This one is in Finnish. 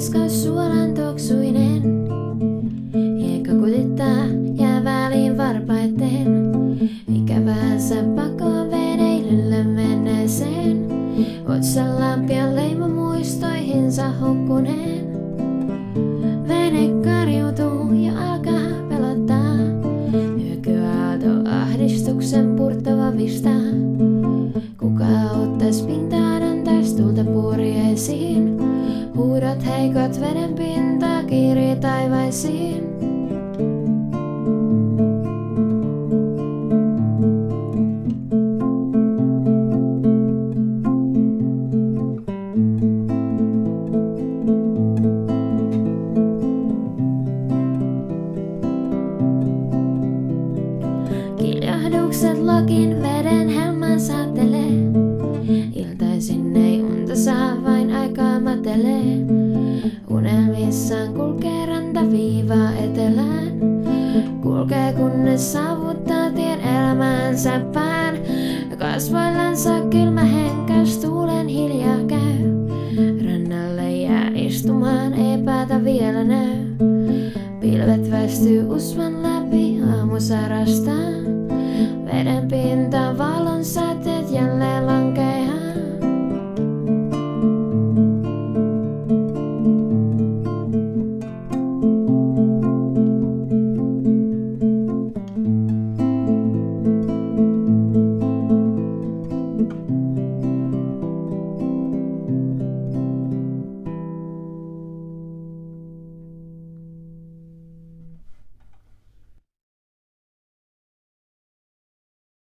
Luiskaus suolan tuoksuinen. Hiekka kutittaa jää väliin varpaitteen. Ikävänsä pakoon veneilylle menneeseen. Otsalla pian leima muistoihinsa hukkuneen. Vene karjuutuu ja alkaa pelottaa. Yökyaalto ahdistuksen purtava vistaa. Kuka ottais pintaan antais tulta purjeisiin. Huudot heikot veden pinta kiiri taivaisiin. Kiljahdukset lokin veden helman saattelee. Iltaisin ei unta saa, vain aikaa matelee. Unelmissaan kulkee rantaviivaa etelään. Kulkee kunnes saavuttaa tien elämänsä pään. Kasvoillansa kylmä henkäys tuulen hiljaa käy. Rannalle jää istumaan, ei päätä vielä näy. Pilvet väistyy usvan läpi aamu sarastaa. Veden pinta